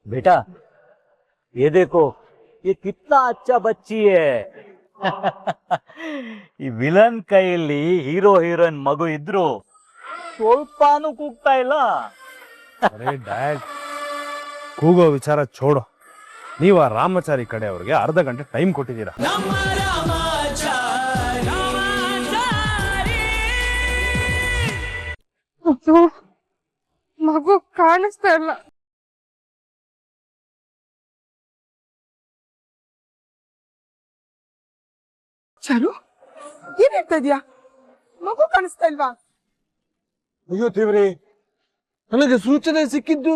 बेटा ये देखो ये कितना अच्छा बच्ची है ಈ ವಿಲನ್ ಕೈಯಲ್ಲಿ ಹೀರೋ ಹೀರೋಯಿನ್ ಮಗು ಇದ್ರು ಸ್ವಲ್ಪಾನು ಕೂಗ್ತಾ ಇಲ್ಲ. ಅರೆ ಡ್ಯಾಡ್, ಕೂಗೋ ವಿಚಾರ छोड़ो. ನೀವು ಆ ರಾಮಾಚಾರಿ ಕಡೆ ಅವ್ರಿಗೆ ಅರ್ಧ ಗಂಟೆ ಟೈಮ್ ಕೊಟ್ಟಿದ್ದೀರಾ. ಮಗು ಕಾಣಿಸ್ತಾ ಇಲ್ಲ. ಚಾರು, ಏನ್ ಹೇಳ್ತಾ ಇದ್ಯಾ? ಮಗು ಕಾಣಿಸ್ತಾ ಇಲ್ವಾ? ಅಯ್ಯೋ ದೇವ್ರಿ, ನನಗೆ ಸೂಚನೆ ಸಿಕ್ಕಿದ್ದು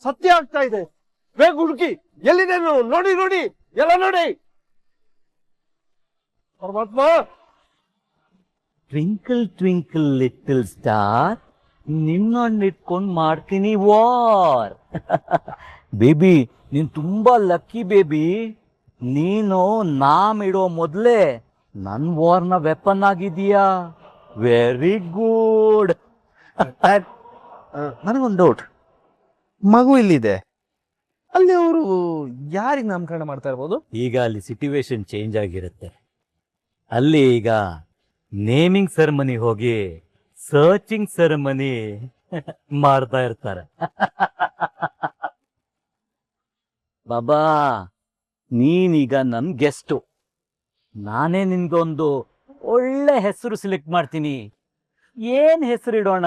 ಸತ್ಯ ಆಗ್ತಾ ಇದೆ. ಬೇಗ ಹುಡುಕಿ, ಎಲ್ಲಿದೇನು ನೋಡಿ ನೋಡಿ, ಎಲ್ಲ ನೋಡಿ. ಪರಮಾತ್ಮ. ಟ್ವಿಂಕಲ್ ಟ್ವಿಂಕಲ್ ಲಿಟಲ್ ಸ್ಟಾರ್, ನಿನ್ನೊಂದಿಟ್ಕೊಂಡ್ ಮಾಡ್ತೀನಿ ವಾರ್. ಬೇಬಿ ನೀನ್ ತುಂಬಾ ಲಕ್ಕಿ ಬೇಬಿ. ನೀನು ನಾಮ್ ಇಡೋ ಮೊದ್ಲೇ ನನ್ ವಾರ್ನ ವೆಪನ್ ಆಗಿದೀಯಾ. Very good. ನನಗೊಂದು ಡೌಟ್, ಮಗು ಇಲ್ಲಿದೆ, ಅಲ್ಲಿ ಅವರು ಯಾರಿಗೆ ನಾಮಕರಣ ಮಾಡ್ತಾ ಇರ್ಬೋದು? ಈಗ ಅಲ್ಲಿ ಸಿಚುವೇಶನ್ ಚೇಂಜ್ ಆಗಿರುತ್ತೆ. ಅಲ್ಲಿ ಈಗ ನೇಮಿಂಗ್ ಸೆರೆಮನಿ ಹೋಗಿ ಸರ್ಚಿಂಗ್ ಸೆರೆಮನಿ ಮಾಡ್ತಾ ಇರ್ತಾರೆ. ಬಾಬಾ ನೀನೀಗ ನನ್ ಗೆಸ್ಟು. ನಾನೇ ನಿನ್ಗೊಂದು ಒಳ್ಳೆ ಹೆಸರು ಸೆಲೆಕ್ಟ್ ಮಾಡ್ತೀನಿ. ಏನ್ ಹೆಸರು ಇಡೋಣ?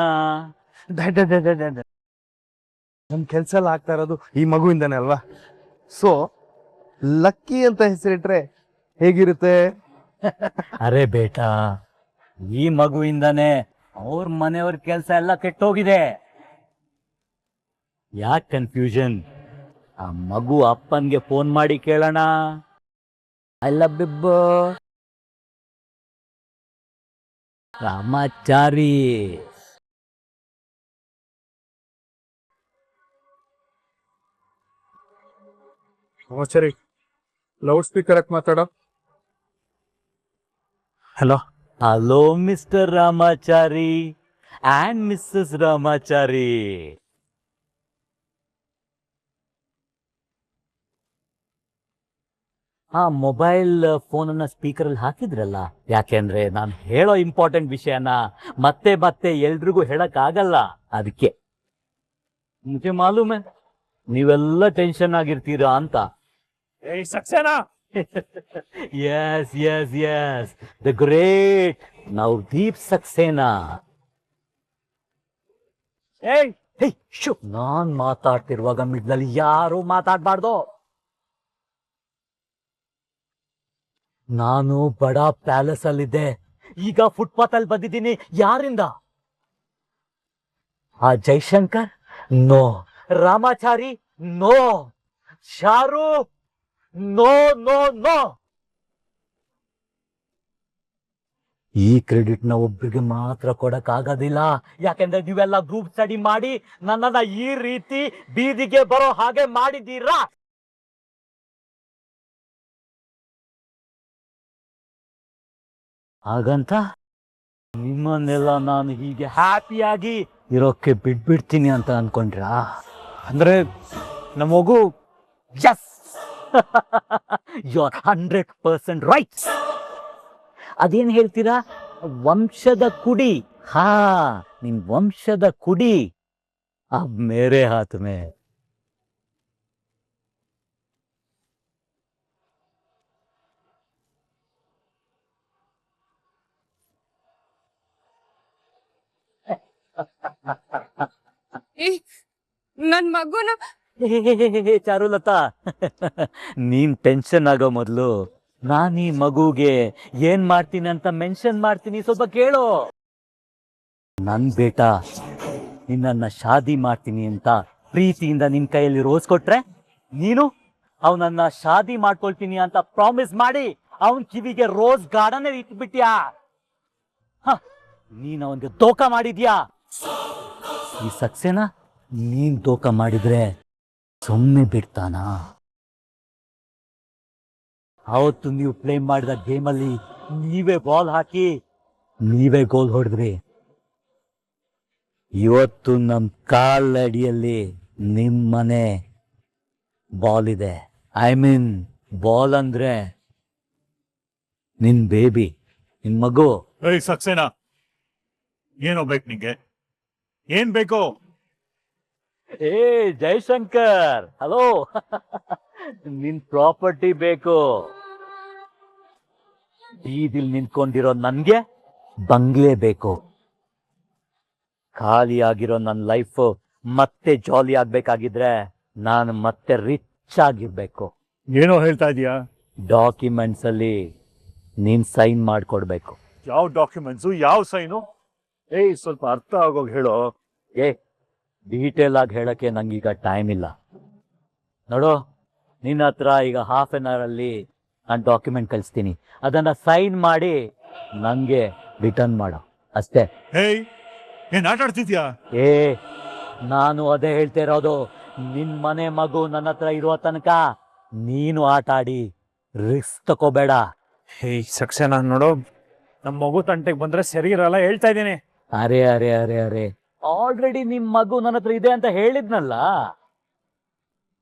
ನಮ್ ಕೆಲ್ಸ ಎಲ್ಲ ಆಗ್ತಾ ಇರೋದು ಈ ಮಗುವಿಂದಾನೆ ಅಲ್ವಾ? ಸೊ ಲಕ್ಕಿ ಅಂತ ಹೆಸರಿಟ್ರೆ ಹೇಗಿರುತ್ತೆ? ಅರೆ ಬೇಟಾ, ಈ ಮಗುವಿಂದಾನೆ ಅವ್ರ ಮನೆಯವ್ರ ಕೆಲ್ಸ ಎಲ್ಲ ಕೆಟ್ಟೋಗಿದೆ. ಯಾಕೆ ಕನ್ಫ್ಯೂಷನ್? ಆ ಮಗು ಅಪ್ಪನ್ಗೆ ಫೋನ್ ಮಾಡಿ ಕೇಳೋಣ. ಐ ಲವ್ ಬಿಬ್ಬ ರಾಮಾಚಾರಿ. ಸರಿ, ಲೌಡ್ ಸ್ಪೀಕರ್ ಹಾಕಿ ಮಾತಾಡೋ. Hello hello mister Ramachari and missus Ramachari. ಆ ಮೊಬೈಲ್ ಫೋನ್ ಅನ್ನ ಸ್ಪೀಕರ್ ಅಲ್ಲಿ ಹಾಕಿದ್ರಲ್ಲ, ಯಾಕೆಂದ್ರೆ ನಾನು ಹೇಳೋ ಇಂಪಾರ್ಟೆಂಟ್ ವಿಷಯನ ಮತ್ತೆ ಮತ್ತೆ ಎಲ್ರಿಗೂ ಹೇಳಕ್ ಆಗಲ್ಲ. ಅದಕ್ಕೆ ಮುझे ಮಾಲೂಮ್ ಹೈ ನೀವೆಲ್ಲ ಟೆನ್ಷನ್ ಆಗಿರ್ತೀರಾ ಅಂತ. Saxena? Yes, yes, yes. The great Navdeep Saxena. Hey, hey, ಶು. ನಾನ್ ಮಾತಾಡ್ತಿರುವಾಗ ಮಿಡ್ಲಲ್ಲಿ ಯಾರು ಮಾತಾಡ್ಬಾರ್ದು. ನಾನು ಬಡಾ ಪ್ಯಾಲೇಸ್ ಅಲ್ಲಿದ್ದೆ, ಈಗ ಫುಟ್ಪಾತ್ ಅಲ್ಲಿ ಬಂದಿದ್ದೀನಿ. ಯಾರಿಂದ? ಆ Jaishankar no, Ramachari no, Shahrukh no no no. ಈ ಕ್ರೆಡಿಟ್ ನ ಒಬ್ಬರಿಗೆ ಮಾತ್ರ ಕೊಡಕ್ ಆಗೋದಿಲ್ಲ. ಯಾಕೆಂದ್ರೆ ನೀವೆಲ್ಲ ಗ್ರೂಪ್ ಸ್ಟಡಿ ಮಾಡಿ ನನ್ನನ್ನ ಈ ರೀತಿ ಬೀದಿಗೆ ಬರೋ ಹಾಗೆ ಮಾಡಿದ್ದೀರಾ. ಹಾಗಂತ ನಿಮ್ಮನ್ನೆಲ್ಲ ನಾನು ಹೀಗೆ ಹ್ಯಾಪಿಯಾಗಿ ಇರೋಕ್ಕೆ ಬಿಟ್ಬಿಡ್ತೀನಿ ಅಂತ ಅನ್ಕೊಂಡ್ರಾ? ಅಂದ್ರೆ ನಮ್ಮ ಮಗು Yes! You're 100% right. ಅದೇನ್ ಹೇಳ್ತೀರಾ? ವಂಶದ ಕುಡಿ. ಹಾ, ನಿನ್ ವಂಶದ ಕುಡಿ ಅಬ್ ಮೇರೆ ಹಾತ್ ಮೇ. ನನ್ ಮಗುನ ಚಾರುಲತಾ, ನೀನ್ ಟೆನ್ಷನ್ ಆಗೋ ಮೊದ್ಲು ನಾನ್ ಈ ಮಗುಗೆ ಏನ್ ಮಾಡ್ತೀನಿ ಅಂತ ಮೆನ್ಷನ್ ಮಾಡ್ತೀನಿ, ಸ್ವಲ್ಪ ಕೇಳು. ನನ್ ಬೇಟಾ ನಿನ್ನ ಶಾದಿ ಮಾಡ್ತೀನಿ ಅಂತ ಪ್ರೀತಿಯಿಂದ ನಿನ್ ಕೈಯಲ್ಲಿ ರೋಸ್ ಕೊಟ್ರೆ, ನೀನು ಅವನನ್ನ ಶಾದಿ ಮಾಡ್ಕೊಳ್ತೀನಿ ಅಂತ ಪ್ರಾಮಿಸ್ ಮಾಡಿ ಅವನ್ ಕಿವಿಗೆ ರೋಸ್ ಗಾರ್ಡನ್ ಇಟ್ಬಿಟ್ಯಾ. ನೀನ್ ಅವನ್ಗೆ ದೋಖ ಮಾಡಿದ್ಯಾ. ಈ ಸಕ್ಸೇನಾ ನೀನ್ ದೋಖ ಮಾಡಿದ್ರೆ ಸುಮ್ಮನೆ ಬಿಡ್ತಾನ? ಅವತ್ತು ನೀವು ಪ್ಲೇ ಮಾಡಿದ ಗೇಮಲ್ಲಿ ನೀವೇ ಬಾಲ್ ಹಾಕಿ ನೀವೇ ಗೋಲ್ ಹೊಡೆದ್ರಿ. ಇವತ್ತು ನಮ್ ಕಾಲ್ ಅಡಿಯಲ್ಲಿ ನಿಮ್ಮನೆ ಬಾಲ್ ಇದೆ. ಐ ಮೀನ್ ಬಾಲ್ ಅಂದ್ರೆ ನಿನ್ ಬೇಬಿ, ನಿನ್ ಮಗು. ಏಯ್ ಸಕ್ಸೇನಾ, ಏನೋ ಬೇಕು ನಿಂಗೆ? ಏನ್ ಬೇಕು? ಏ ಜಯಶಂಕರ್, ಹಲೋ. ನಿನ್ ಪ್ರಾಪರ್ಟಿ ಬೇಕು. ಬೀದಿಲ್ ನಿಂತ್ಕೊಂಡಿರೋ ನನ್ಗೆ ಬಂಗ್ಲೆ ಬೇಕು. ಖಾಲಿ ಆಗಿರೋ ನನ್ನ ಲೈಫ್ ಮತ್ತೆ ಜಾಲಿ ಆಗ್ಬೇಕಾಗಿದ್ರೆ ನಾನು ಮತ್ತೆ ರಿಚ್ ಆಗಿರ್ಬೇಕು. ಏನೋ ಹೇಳ್ತಾ ಇದೀಯಾ? ಡಾಕ್ಯುಮೆಂಟ್ಸ್ ಅಲ್ಲಿ ನೀನ್ ಸೈನ್ ಮಾಡ್ಕೊಡ್ಬೇಕು. ಯಾವ ಡಾಕ್ಯುಮೆಂಟ್ಸು, ಯಾವ ಸೈನು? ಏಯ್ ಸ್ವಲ್ಪ ಅರ್ಥ ಆಗೋಗ್ ಹೇಳೋ. ಏ ಡೀಟೇಲ್ ಆಗಿ ಹೇಳಕ್ಕೆ ನಂಗೀಗ ಟೈಮ್ ಇಲ್ಲ. ನೋಡು, ನಿನ್ನ ಹತ್ರ ಈಗ ½ ಅಲ್ಲಿ ನಾನು ಡಾಕ್ಯುಮೆಂಟ್ ಕಳಿಸ್ತೀನಿ. ಅದನ್ನ ಸೈನ್ ಮಾಡಿ ನನಗೆ ರಿಟರ್ನ್ ಮಾಡು ಅಷ್ಟೇ. ಏಯ್ ಏನ್ ಆಟ ಆಡ್ತಿದ್ಯಾ? ಏ ನಾನು ಅದೇ ಹೇಳ್ತಾ ಇರೋದು. ನಿನ್ ಮನೆ ಮಗು ನನ್ನ ಹತ್ರ ಇರುವ ತನಕ ನೀನು ಆಟ ಆಡಿ ರಿಸ್ಕ್ ತಕೋಬೇಡ. ಹೇಯ್ ಸಕ್ಸೇನಾ, ನೋಡೋ ನಮ್ಮ ಮಗು ತಂಟೆಗೆ ಬಂದ್ರೆ ಸರಿ ಇರಲ್ಲ, ಹೇಳ್ತಾ ಇದ್ದೀನಿ. ಅರೆ ಅರೆ ಅರೆ ಅರೆ ಆಲ್ರೆಡಿ ನಿಮ್ ಮಗು ನನ್ನ ಹತ್ರ ಇದೆ ಅಂತ ಹೇಳಿದ್ನಲ್ಲ.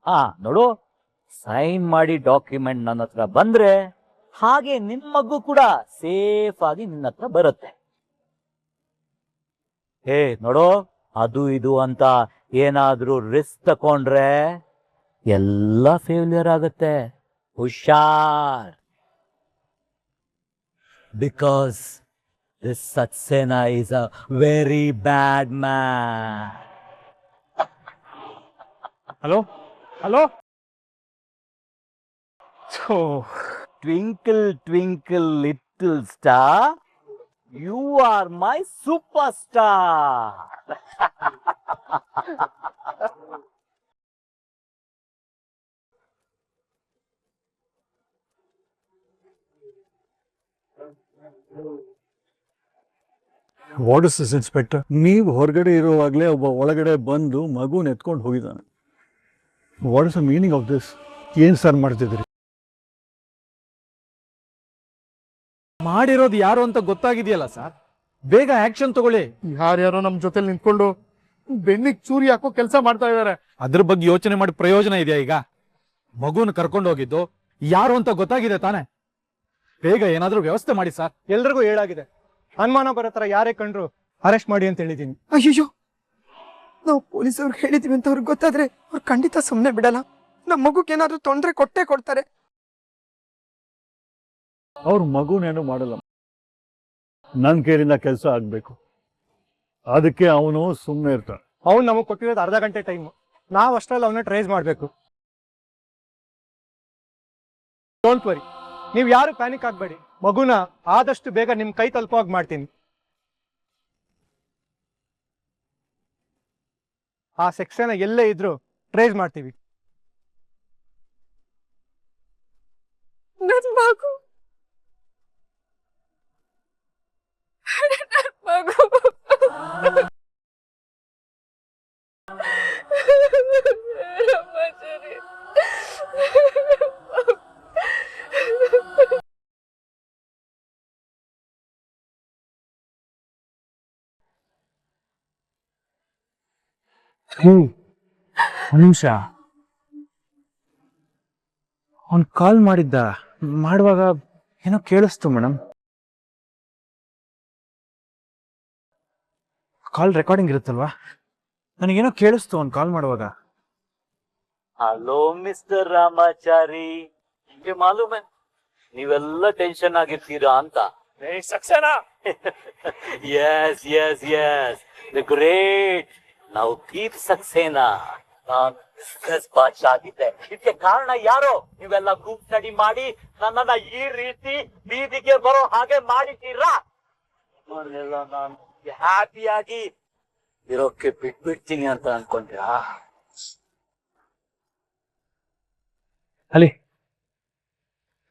ಹಾ ನೋಡು, ಸೈನ್ ಮಾಡಿ ಡಾಕ್ಯುಮೆಂಟ್ ನನ್ನ ಹತ್ರ ಬಂದ್ರೆ ಹಾಗೆ ನಿನ್ ಮಗು ಕೂಡ ಸೇಫ್ ಆಗಿ ನಿನ್ನ ಹತ್ರ ಬರುತ್ತೆ. ಹೇ ನೋಡು, ಅದು ಇದು ಅಂತ ಏನಾದ್ರೂ ರಿಸ್ಕ್ ತಕೊಂಡ್ರೆ ಎಲ್ಲ ಫೇಲ್ಯೂರ್ ಆಗುತ್ತೆ. ಹುಷಾರ್. Because this Saxena is a very bad man. Hello hello. Twinkle twinkle little star, you are my super star. What is this inspector? ನೀವು ಹೊರಗಡೆ ಇರುವಾಗಲೇ ಒಬ್ಬ ಒಳಗಡೆ ಬಂದು ಮಗುನ ಎತ್ಕೊಂಡು ಹೋಗಿದ್ದಾನೆ. What is the meaning of this? ಏನ್ ಸರ್ ಮಾಡ್ತಿದ್ರಿ? ಮಾಡಿರೋದು ಯಾರು ಅಂತ ಗೊತ್ತಾಗಿದೆಯಲ್ಲ ಸರ್, ಬೇಗ ಆಕ್ಷನ್ ತಗೊಳ್ಳಿ. ಯಾರ್ಯಾರೋ ನಮ್ ಜೊತೆ ನಿಂತ್ಕೊಂಡು ಬೆನ್ನಿಗೆ ಚೂರಿ ಹಾಕೋ ಕೆಲಸ ಮಾಡ್ತಾ ಇದಾರೆ. ಅದ್ರ ಬಗ್ಗೆ ಯೋಚನೆ ಮಾಡಿ ಪ್ರಯೋಜನ ಇದೆಯಾ? ಈಗ ಮಗುನ ಕರ್ಕೊಂಡು ಹೋಗಿದ್ದು ಯಾರು ಅಂತ ಗೊತ್ತಾಗಿದೆ ತಾನೆ? ಬೇಗ ಏನಾದ್ರೂ ವ್ಯವಸ್ಥೆ ಮಾಡಿ ಸರ್. ಎಲ್ರಿಗೂ ಹೇಳಾಗಿದೆ. ಅನುಮಾನ ಬರೋ ತರ ಯಾರೇ ಕಂಡ್ರು ಅರೆಸ್ಟ್ ಮಾಡಿ ಅಂತ ಹೇಳಿದೀನಿ. ಅಯ್ಯೋ, ನಾವು ಪೊಲೀಸವ್ರಿಗೆ ಹೇಳಿದೀವಿ ಅಂತ ಅವ್ರಿಗೆ ಗೊತ್ತಾದ್ರೆ ಅವ್ರು ಖಂಡಿತ ಸುಮ್ಮನೆ ಬಿಡಲ್ಲ. ನಮ್ಮ ಮಗುಗೇನಾದ್ರೂ ತೊಂದರೆ ಕೊಟ್ಟೇ ಕೊಡ್ತಾರೆ. ಅವ್ರ ಮಗುನೇನು ಮಾಡಲ್ಲ. ನನ್ನ ಕೈಯಿಂದ ಕೆಲಸ ಆಗ್ಬೇಕು, ಅದಕ್ಕೆ ಅವನು ಸುಮ್ಮನೆ ಇರ್ತಾನೆ. ಅವ್ನು ನಮಗ್ ಕೊಟ್ಟಿರೋದು ಅರ್ಧ ಗಂಟೆ ಟೈಮ್. ನಾವ್ ಅಷ್ಟ್ರಲ್ಲಿ ಅವನ್ನ ಟ್ರೇಸ್ ಮಾಡ್ಬೇಕು. ಡೋಂಟ್ ವರಿ, ನೀವ್ ಯಾರು ಪ್ಯಾನಿಕ್ ಆಗ್ಬೇಡಿ. ಮಗುನ ಆದಷ್ಟು ಬೇಗ ನಿಮ್ ಕೈ ತಲುಪುವಾಗ ಮಾಡ್ತೀನಿ. ಆ ಸೆಕ್ಷನ್ ಎಲ್ಲೇ ಇದ್ರು ಟ್ರೇಸ್ ಮಾಡ್ತೀವಿ. ನನ್ ಮಗು ಒಂದ್ ನಿಮಿಷ, ಅವ್ನ್ ಕಾಲ್ ಮಾಡುವಾಗ ಏನೋ ಕೇಳಿಸ್ತು ಮೇಡಮ್. ಕಾಲ್ ರೆಕಾರ್ಡಿಂಗ್ ಇರುತ್ತಲ್ವಾ? ನನಗೇನೋ ಕೇಳಿಸ್ತು ಅವ್ನ್ ಕಾಲ್ ಮಾಡುವಾಗ. ಹಲೋ ಮಿಸ್ಟರ್ ರಾಮಾಚಾರಿ, ನಿಮ್ಗೆ ಮಾಲೂಮೆ ನೀವೆಲ್ಲ ಟೆನ್ಷನ್ ಆಗಿರ್ತೀರಾ ಅಂತ. Saxena? Yes yes yes, the great Navdeep Saxena. ನಾನು ಬಿಸ್ನೆಸ್ ಬಾಚ್ ಆಗಿದ್ದೆ. ಇದಕ್ಕೆ ಕಾರಣ ಯಾರು? ನೀವೆಲ್ಲ ಗ್ರೂಪ್ ಸ್ಟಡಿ ಮಾಡಿ ನನ್ನನ್ನ ಈ ರೀತಿ ಬೀದಿಗೆ ಬರೋ ಹಾಗೆ ಮಾಡಿದ್ದೀರಾ. ಎಲ್ಲ ನಾನು ಹ್ಯಾಪಿಯಾಗಿ ಇರೋಕೆ ಬಿಟ್ಬಿಡ್ತೀನಿ ಅಂತ ಅನ್ಕೊಂಡ್ರಾ? ಅಲ್ಲಿ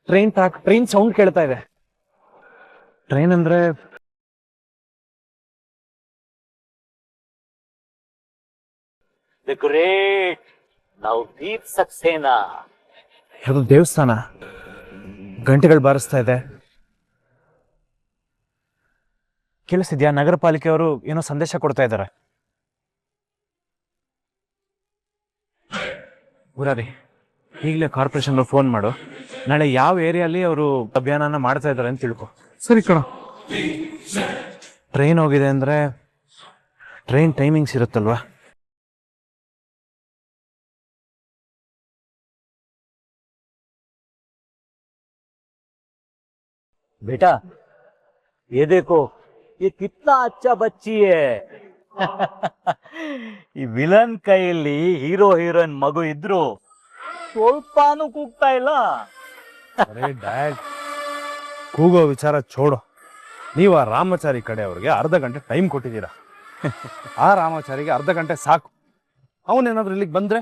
ಟ್ರೈನ್ ಸೌಂಡ್ ಕೇಳ್ತಾ ಇದೆ. ಟ್ರೈನ್ ಅಂದ್ರೆ the great Navdeep Saxena. ಯಾವ್ದು ದೇವಸ್ಥಾನ, ಗಂಟೆಗಳು ಬಾರಿಸ್ತಾ ಇದೆ. ಕೇಳಿಸಿದ್ಯಾ? ನಗರ ಪಾಲಿಕೆಯವರು ಏನೋ ಸಂದೇಶ ಕೊಡ್ತಾ ಇದ್ದಾರೆ. ಮುರಾರಿ, ಈಗಲೇ ಕಾರ್ಪೊರೇಷನ್ ಫೋನ್ ಮಾಡು. ನಾಳೆ ಯಾವ ಏರಿಯಲ್ಲಿ ಅವರು ಅಭಿಯಾನನ ಮಾಡ್ತಾ ಇದ್ದಾರೆ ಅಂತ ತಿಳ್ಕೊ. ಸರಿ ಕಣ. ಟ್ರೈನ್ ಹೋಗಿದೆ ಅಂದ್ರೆ ಟ್ರೈನ್ ಟೈಮಿಂಗ್ಸ್ ಇರುತ್ತಲ್ವಾ? बेटा ये देखो ये कितना अच्छा बच्ची है ಈ ವಿಲನ್ ಕೈಯಲ್ಲಿ ಹೀರೋ ಹೀರೋಯಿನ್ ಮಗು ಇದ್ರು ಸ್ವಲ್ಪಾನು ಕೂಗ್ತಾ ಇಲ್ಲ. ಅರೆ ಡ್ಯಾಡ್, ಕೂಗೋ ವಿಚಾರ ಚೋಡು. ನೀವು ಆ ರಾಮಚಾರಿ ಕಡೆ ಅವ್ರಿಗೆ ಅರ್ಧ ಗಂಟೆ ಟೈಮ್ ಕೊಟ್ಟಿದ್ದೀರಾ. ಆ ರಾಮಚಾರಿಗೆ ಅರ್ಧ ಗಂಟೆ ಸಾಕು. ಅವನೇನಾದ್ರೂ ಇಲ್ಲಿಗೆ ಬಂದ್ರೆ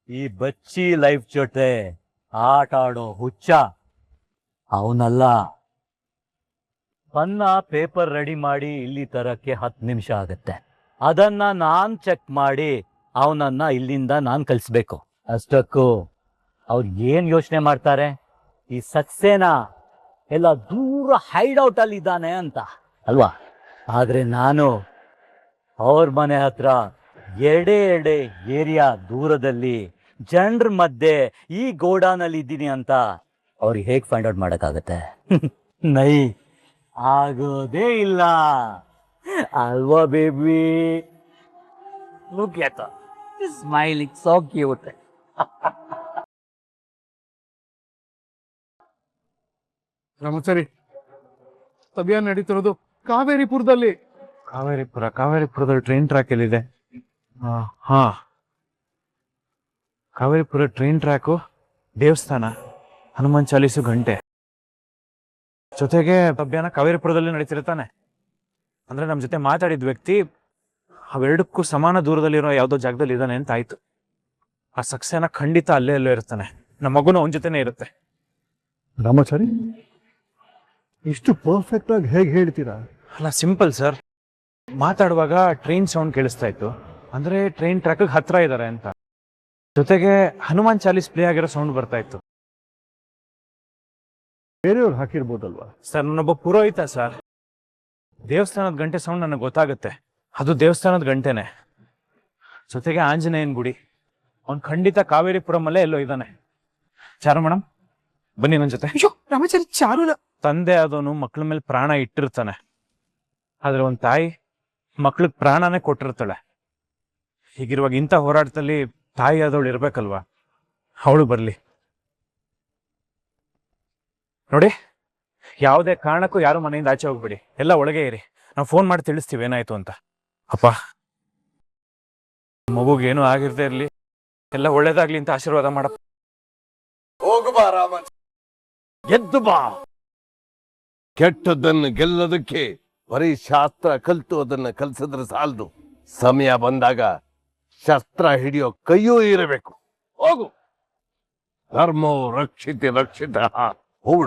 ಈ ಬಚ್ಚಿ ಲೈಫ್ ಜೊತೆ ಆಟ ಆಡೋ ಹುಚ್ಚ ಅವನಲ್ಲ. ಪನ್ನ ಪೇಪರ್ ರೆಡಿ ಮಾಡಿ ಇಲ್ಲಿ ತರಕ್ಕೆ 10 ನಿಮಿಷ ಆಗುತ್ತೆ. ಅದನ್ನ ನಾನ್ ಚೆಕ್ ಮಾಡಿ ಅವನನ್ನ ಇಲ್ಲಿಂದ ನಾನ್ ಕಳಿಸ್ಬೇಕು. ಅಷ್ಟಕ್ಕೂ ಅವ್ರು ಏನ್ ಯೋಚನೆ ಮಾಡ್ತಾರೆ, ಈ ಸಕ್ಸೇನಾ ಎಲ್ಲ ದೂರ ಹೈಡ್ಔಟ್ ಅಲ್ಲಿ ಇದ್ದಾನೆ ಅಂತ ಅಲ್ವಾ? ಆದ್ರೆ ನಾನು ಅವ್ರ ಮನೆ ಹತ್ರ ಎರಡೇ ಏರಿಯಾ ದೂರದಲ್ಲಿ ಜನರ ಮಧ್ಯೆ ಈ ಗೋಡಾನಲ್ಲಿ ಇದ್ದೀನಿ ಅಂತ ಅವ್ರಿಗೆ ಹೇಗೆ ಫೈಂಡ್ ಔಟ್ ಮಾಡಕ್ಕಾಗತ್ತೆ? ನೈ ಆಗೋದೇ ಇಲ್ಲ ಅಲ್ವಾ baby? Look at smiling so cute. Ramachari, ಅಭಿಯಾನ ನಡೀತಿರೋದು ಕಾವೇರಿಪುರದಲ್ಲಿ. ಕಾವೇರಿಪುರದಲ್ಲಿ ಟ್ರೈನ್ ಟ್ರ್ಯಾಕ್ ಎಲ್ಲಿದೆ? ಹಾ, ಕಾವೇರಿಪುರ ಟ್ರೈನ್ ಟ್ರ್ಯಾಕು, ದೇವಸ್ಥಾನ, ಹನುಮಾನ್ ಚಾಲೀಸು ಗಂಟೆ ಜೊತೆಗೆ ಅಭಿಯಾನ ಕಾವೇರಿಪುರದಲ್ಲಿ ನಡೀತಿರ್ತಾನೆ. ಅಂದ್ರೆ ನಮ್ಮ ಜೊತೆ ಮಾತಾಡಿದ ವ್ಯಕ್ತಿ ಅವೆರಡಕ್ಕೂ ಸಮಾನ ದೂರದಲ್ಲಿರೋ ಯಾವುದೋ ಜಾಗದಲ್ಲಿ ಇದ್ದಾನೆ ಅಂತ ಆಯ್ತು. ಆ ಸಕ್ಸೇನ ಖಂಡಿತ ಅಲ್ಲೇ ಎಲ್ಲೋ ಇರ್ತಾನೆ. ನಮ್ಮ ಮಗುನು ಅವನ ಜೊತೆನೇ ಇರುತ್ತೆ. ರಾಮಚಾರಿ, ಇಷ್ಟು ಪರ್ಫೆಕ್ಟ್ ಆಗಿ ಹೇಗೆ ಹೇಳ್ತೀರಾ? ಅಲ್ಲ, ಸಿಂಪಲ್ ಸರ್. ಮಾತಾಡುವಾಗ ಟ್ರೈನ್ ಸೌಂಡ್ ಕೇಳಿಸ್ತಾ ಇತ್ತು, ಅಂದ್ರೆ ಟ್ರೈನ್ ಟ್ರ್ಯಾಕ್ ಹತ್ರ ಇದ್ದಾರೆ ಅಂತ. ಜೊತೆಗೆ ಹನುಮಾನ್ ಚಾಲೀಸ್ ಪ್ಲೇ ಆಗಿರೋ ಸೌಂಡ್ ಬರ್ತಾ ಇತ್ತು. ಬೇರೆಯವ್ರು ಹಾಕಿರ್ಬೋದಲ್ವಾ? ಸರ್, ನಾನೊಬ್ಬ ಪುರೋಹಿತ ಸರ್. ದೇವಸ್ಥಾನದ ಗಂಟೆ ಸೌಂಡ್ ನನಗೆ ಗೊತ್ತಾಗುತ್ತೆ, ಅದು ದೇವಸ್ಥಾನದ ಗಂಟೆನೆ. ಜೊತೆಗೆ ಆಂಜನೇಯನ್ ಗುಡಿ, ಅವ್ನು ಖಂಡಿತ ಕಾವೇರಿಪುರಂ ಅಲ್ಲೇ ಎಲ್ಲೋ ಇದ್ದಾನೆ. ಚಾರು ಮೇಡಮ್, ಬನ್ನಿ ನನ್ನ ಜೊತೆ. ಅಯ್ಯೋ ರಾಮಾಚಾರಿ, ಚಾರುನ ತಂದೆ ಆದವನು ಮಕ್ಳ ಮೇಲೆ ಪ್ರಾಣ ಇಟ್ಟಿರ್ತಾನೆ, ಆದ್ರೆ ಒಂದ್ ತಾಯಿ ಮಕ್ಳಿಗೆ ಪ್ರಾಣನೇ ಕೊಟ್ಟಿರ್ತಾಳೆ. ಹೀಗಿರುವಾಗ ಇಂಥ ಹೋರಾಟದಲ್ಲಿ ತಾಯಿ ಆದವಳು ಇರ್ಬೇಕಲ್ವಾ? ಅವಳು ಬರ್ಲಿ. ನೋಡಿ, ಯಾವುದೇ ಕಾರಣಕ್ಕೂ ಯಾರು ಮನೆಯಿಂದ ಆಚೆ ಹೋಗ್ಬಿಡಿ, ಎಲ್ಲ ಒಳಗೆ ಇರಿ. ನಾವು ಫೋನ್ ಮಾಡಿ ತಿಳಿಸ್ತೀವಿ ಏನಾಯ್ತು ಅಂತ. ಅಪ್ಪ, ಮಗುಗೇನು ಆಗಿರ್ದೇ ಇರ್ಲಿ, ಎಲ್ಲ ಒಳ್ಳೇದಾಗ್ಲಿ ಅಂತ ಆಶೀರ್ವಾದ ಮಾಡಪ್ಪ. ಹೋಗು ಬಾ ರಾಮ, ಎದ್ದು ಬಾ. ಕೆಟ್ಟದ್ದನ್ನು ಗೆಲ್ಲೋದಕ್ಕೆ ಬರೀ ಶಾಸ್ತ್ರ ಕಲ್ತು ಅದನ್ನ ಕಲ್ಸಿದ್ರೆ ಸಾಲದು. ಸಮಯ ಬಂದಾಗ ಶಸ್ತ್ರ ಹಿಡಿಯೋ ಕೈಯೂ ಇರಬೇಕು. ಹೋಗು. ಧರ್ಮೋ ರಕ್ಷಿತ ರಕ್ಷಿತ. ಹೋಗು.